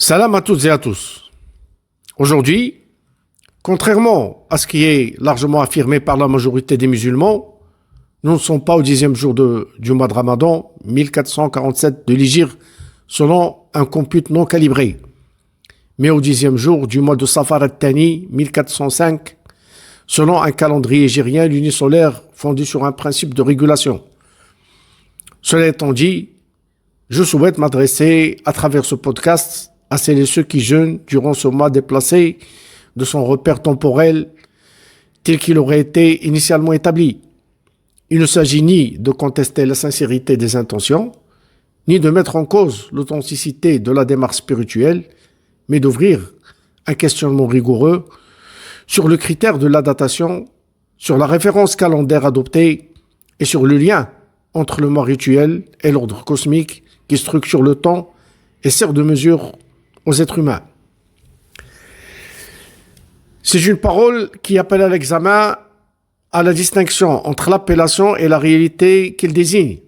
Salam à toutes et à tous. Aujourd'hui, contrairement à ce qui est largement affirmé par la majorité des musulmans, nous ne sommes pas au 10e jour du mois de Ramadan, 1447 de l'Hégire, selon un compute non calibré, mais au 10e jour du mois de Safar al-Thani, 1405, selon un calendrier hégirien lunisolaire fondé sur un principe de régulation. Cela étant dit, je souhaite m'adresser à travers ce podcast à celles et ceux qui jeûnent durant ce mois déplacé de son repère temporel tel qu'il aurait été initialement établi. Il ne s'agit ni de contester la sincérité des intentions, ni de mettre en cause l'authenticité de la démarche spirituelle, mais d'ouvrir un questionnement rigoureux sur le critère de la datation, sur la référence calendaire adoptée et sur le lien entre le mois rituel et l'ordre cosmique qui structure le temps et sert de mesure aux êtres humains. C'est une parole qui appelle à l'examen à la distinction entre l'appellation et la réalité qu'il désigne,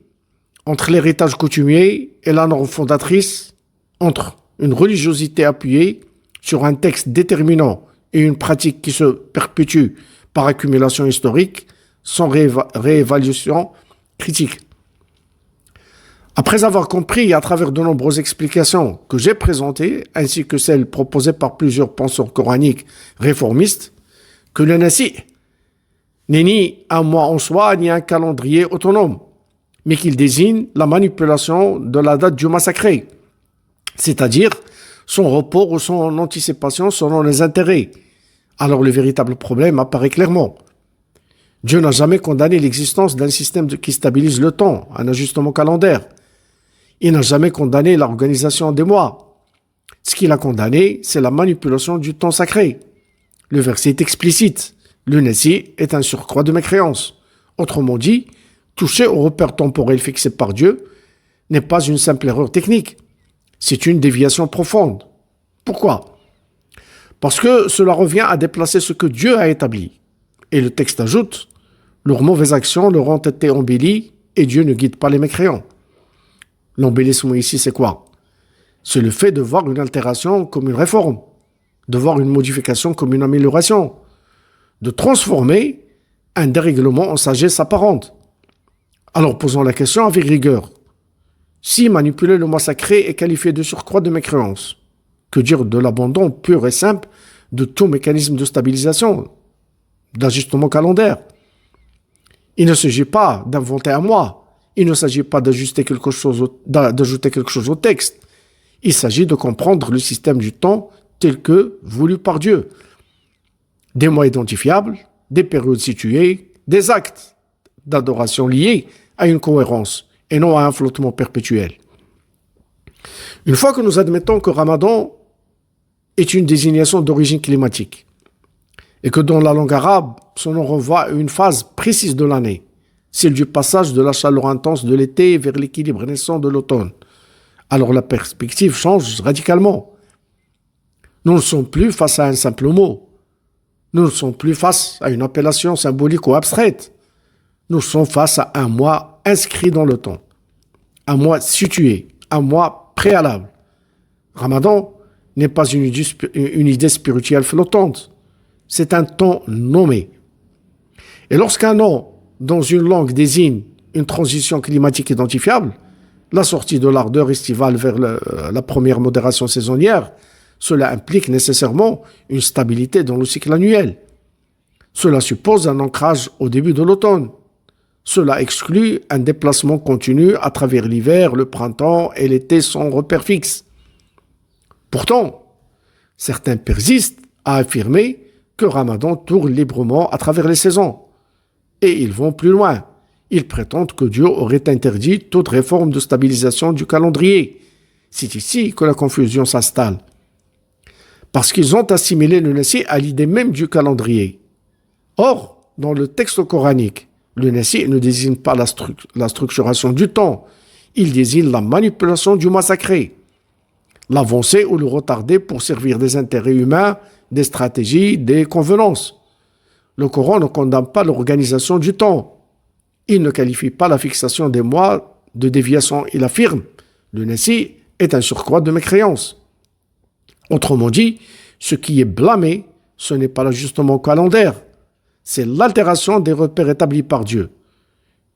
entre l'héritage coutumier et la norme fondatrice, entre une religiosité appuyée sur un texte déterminant et une pratique qui se perpétue par accumulation historique sans réévaluation critique. Après avoir compris à travers de nombreuses explications que j'ai présentées, ainsi que celles proposées par plusieurs penseurs coraniques réformistes, que le Nasi n'est ni un mois en soi, ni un calendrier autonome, mais qu'il désigne la manipulation de la date du mois sacré, c'est-à-dire son report ou son anticipation selon les intérêts. Alors le véritable problème apparaît clairement. Dieu n'a jamais condamné l'existence d'un système qui stabilise le temps, un ajustement calendaire. Il n'a jamais condamné l'organisation des mois. Ce qu'il a condamné, c'est la manipulation du temps sacré. Le verset est explicite. Le Nasi est un surcroît de mécréance. Autrement dit, toucher au repère temporel fixé par Dieu n'est pas une simple erreur technique. C'est une déviation profonde. Pourquoi ? Parce que cela revient à déplacer ce que Dieu a établi. Et le texte ajoute, leurs mauvaises actions leur ont été embellies et Dieu ne guide pas les mécréants. L'embellissement ici, c'est quoi ? C'est le fait de voir une altération comme une réforme, de voir une modification comme une amélioration, de transformer un dérèglement en sagesse apparente. Alors posons la question avec rigueur. Si manipuler le mois sacré est qualifié de surcroît de mécréance, que dire de l'abandon pur et simple de tout mécanisme de stabilisation, d'ajustement calendaire ? Il ne s'agit pas d'inventer un mois. Il ne s'agit pas d'ajouter quelque chose au texte. Il s'agit de comprendre le système du temps tel que voulu par Dieu. Des mois identifiables, des périodes situées, des actes d'adoration liés à une cohérence et non à un flottement perpétuel. Une fois que nous admettons que Ramadan est une désignation d'origine climatique et que dans la langue arabe, son nom renvoie à une phase précise de l'année, celle du passage de la chaleur intense de l'été vers l'équilibre naissant de l'automne, alors la perspective change radicalement. Nous ne sommes plus face à un simple mot. Nous ne sommes plus face à une appellation symbolique ou abstraite. Nous sommes face à un mois inscrit dans le temps, un mois situé, un mois préalable. Ramadan n'est pas une idée spirituelle flottante, c'est un temps nommé. Et lorsqu'un nom dans une langue désigne une transition climatique identifiable, la sortie de l'ardeur estivale vers la première modération saisonnière, cela implique nécessairement une stabilité dans le cycle annuel. Cela suppose un ancrage au début de l'automne. Cela exclut un déplacement continu à travers l'hiver, le printemps et l'été sans repère fixe. Pourtant, certains persistent à affirmer que Ramadan tourne librement à travers les saisons. Et ils vont plus loin. Ils prétendent que Dieu aurait interdit toute réforme de stabilisation du calendrier. C'est ici que la confusion s'installe. Parce qu'ils ont assimilé le Nasi à l'idée même du calendrier. Or, dans le texte coranique, le Nasi ne désigne pas la structuration du temps. Il désigne la manipulation du mois sacré. L'avancer ou le retarder pour servir des intérêts humains, des stratégies, des convenances. Le Coran ne condamne pas l'organisation du temps. Il ne qualifie pas la fixation des mois de déviation. Il affirme, le Nasi est un surcroît de mécréance. Autrement dit, ce qui est blâmé, ce n'est pas l'ajustement calendaire, c'est l'altération des repères établis par Dieu.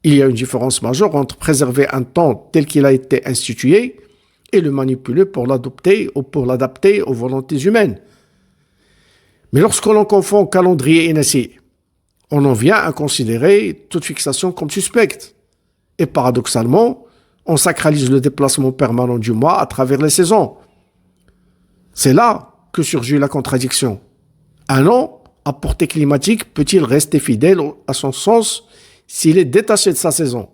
Il y a une différence majeure entre préserver un temps tel qu'il a été institué et le manipuler pour l'adopter ou pour l'adapter aux volontés humaines. Mais lorsque l'on confond calendrier et nasi, on en vient à considérer toute fixation comme suspecte. Et paradoxalement, on sacralise le déplacement permanent du mois à travers les saisons. C'est là que surgit la contradiction. Un an à portée climatique peut-il rester fidèle à son sens s'il est détaché de sa saison?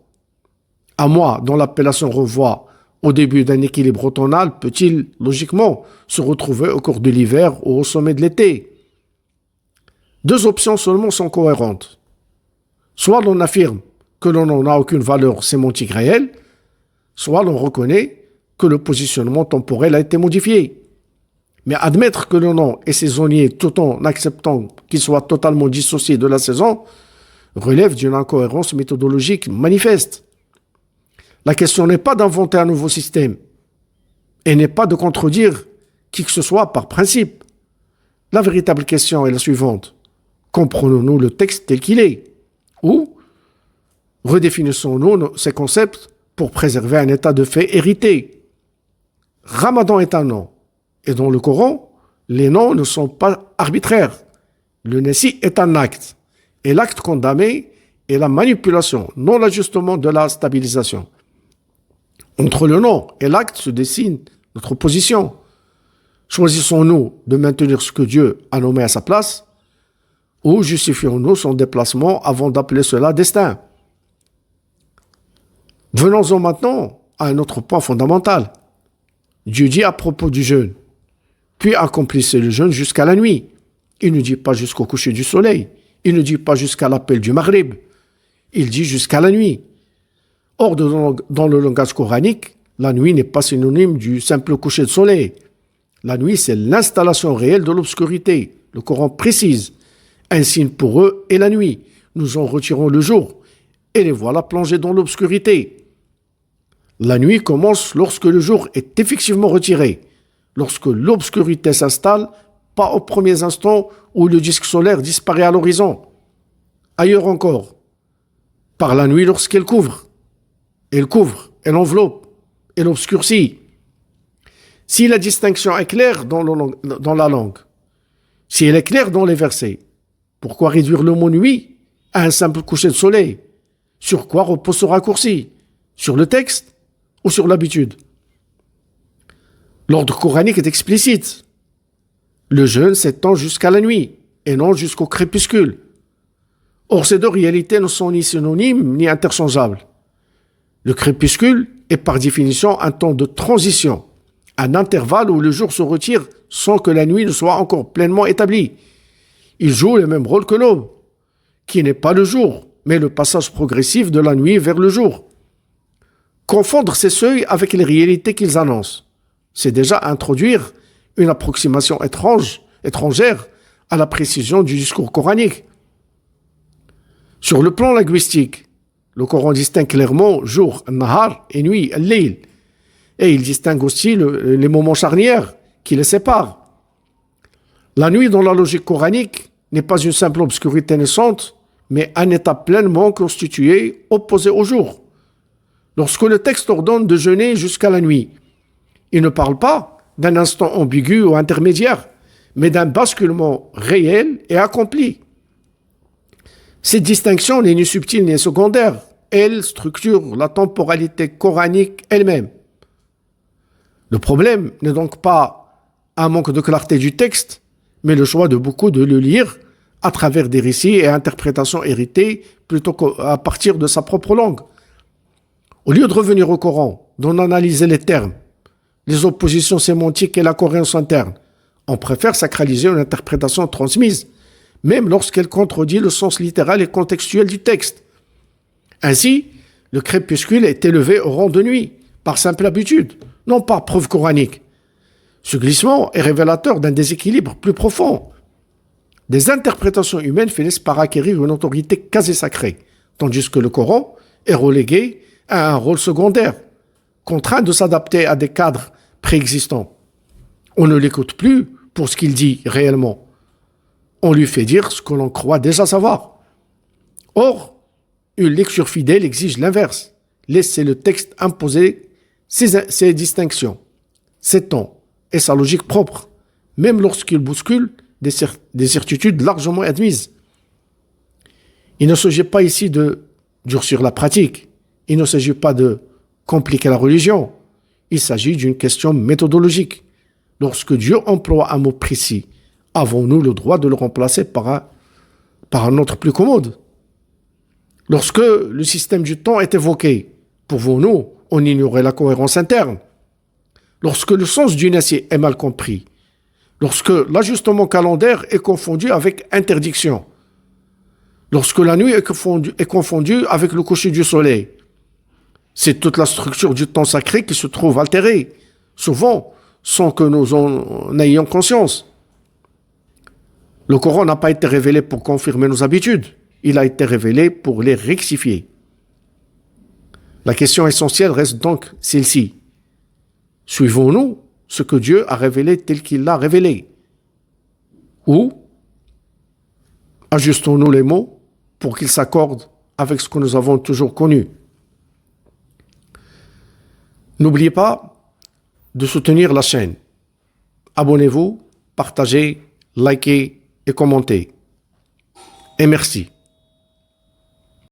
Un mois dont l'appellation renvoie au début d'un équilibre automnal peut-il logiquement se retrouver au cours de l'hiver ou au sommet de l'été? Deux options seulement sont cohérentes. Soit l'on affirme que l'on n'en a aucune valeur sémantique réelle, soit l'on reconnaît que le positionnement temporel a été modifié. Mais admettre que le nom est saisonnier tout en acceptant qu'il soit totalement dissocié de la saison relève d'une incohérence méthodologique manifeste. La question n'est pas d'inventer un nouveau système et n'est pas de contredire qui que ce soit par principe. La véritable question est la suivante. Comprenons-nous le texte tel qu'il est? Ou redéfinissons-nous ces concepts pour préserver un état de fait hérité? Ramadan est un nom. Et dans le Coran, les noms ne sont pas arbitraires. Le nasi est un acte. Et l'acte condamné est la manipulation, non l'ajustement de la stabilisation. Entre le nom et l'acte se dessine notre position. Choisissons-nous de maintenir ce que Dieu a nommé à sa place ou justifions-nous son déplacement avant d'appeler cela destin? Venons-en maintenant à un autre point fondamental. Dieu dit à propos du jeûne, puis accomplissez le jeûne jusqu'à la nuit. Il ne dit pas jusqu'au coucher du soleil. Il ne dit pas jusqu'à l'appel du Maghrib. Il dit jusqu'à la nuit. Or, dans le langage coranique, la nuit n'est pas synonyme du simple coucher de soleil. La nuit, c'est l'installation réelle de l'obscurité. Le Coran précise. Un signe pour eux est la nuit. Nous en retirons le jour et les voilà plongés dans l'obscurité. La nuit commence lorsque le jour est effectivement retiré, lorsque l'obscurité s'installe, pas aux premiers instants où le disque solaire disparaît à l'horizon. Ailleurs encore, par la nuit lorsqu'elle couvre, elle enveloppe, elle obscurcit. Si la distinction est claire dans la langue, si elle est claire dans les versets, pourquoi réduire le mot nuit à un simple coucher de soleil? Sur quoi repose ce raccourci? Sur le texte ou sur l'habitude? L'ordre coranique est explicite. Le jeûne s'étend jusqu'à la nuit et non jusqu'au crépuscule. Or, ces deux réalités ne sont ni synonymes ni interchangeables. Le crépuscule est par définition un temps de transition, un intervalle où le jour se retire sans que la nuit ne soit encore pleinement établie. Il joue le même rôle que l'aube, qui n'est pas le jour, mais le passage progressif de la nuit vers le jour. Confondre ces seuils avec les réalités qu'ils annoncent, c'est déjà introduire une approximation étrangère à la précision du discours coranique. Sur le plan linguistique, le Coran distingue clairement jour, nahar, et nuit, al-layl. Et il distingue aussi les moments charnières qui les séparent. La nuit, dans la logique coranique, n'est pas une simple obscurité naissante, mais un état pleinement constitué, opposé au jour. Lorsque le texte ordonne de jeûner jusqu'à la nuit, il ne parle pas d'un instant ambigu ou intermédiaire, mais d'un basculement réel et accompli. Cette distinction n'est ni subtile ni secondaire. Elle structure la temporalité coranique elle-même. Le problème n'est donc pas un manque de clarté du texte, mais le choix de beaucoup de le lire à travers des récits et interprétations héritées plutôt qu'à partir de sa propre langue. Au lieu de revenir au Coran, d'en analyser les termes, les oppositions sémantiques et la cohérence interne, on préfère sacraliser une interprétation transmise, même lorsqu'elle contredit le sens littéral et contextuel du texte. Ainsi, le crépuscule est élevé au rang de nuit, par simple habitude, non par preuve coranique. Ce glissement est révélateur d'un déséquilibre plus profond. Des interprétations humaines finissent par acquérir une autorité quasi sacrée, tandis que le Coran est relégué à un rôle secondaire, contraint de s'adapter à des cadres préexistants. On ne l'écoute plus pour ce qu'il dit réellement. On lui fait dire ce que l'on croit déjà savoir. Or, une lecture fidèle exige l'inverse. Laisser le texte imposer ses distinctions, ses tons et sa logique propre, même lorsqu'il bouscule des certitudes largement admises. Il ne s'agit pas ici de durcir la pratique. Il ne s'agit pas de compliquer la religion. Il s'agit d'une question méthodologique. Lorsque Dieu emploie un mot précis, avons-nous le droit de le remplacer par un autre plus commode? Lorsque le système du temps est évoqué, pouvons-nous en ignorer la cohérence interne? Lorsque le sens d'une assiette est mal compris, lorsque l'ajustement calendaire est confondu avec interdiction, lorsque la nuit est confondue avec le coucher du soleil, c'est toute la structure du temps sacré qui se trouve altérée, souvent sans que nous en ayons conscience. Le Coran n'a pas été révélé pour confirmer nos habitudes, il a été révélé pour les rectifier. La question essentielle reste donc celle-ci. Suivons-nous ce que Dieu a révélé tel qu'il l'a révélé? Ou ajustons-nous les mots pour qu'ils s'accordent avec ce que nous avons toujours connu? N'oubliez pas de soutenir la chaîne. Abonnez-vous, partagez, likez et commentez. Et merci.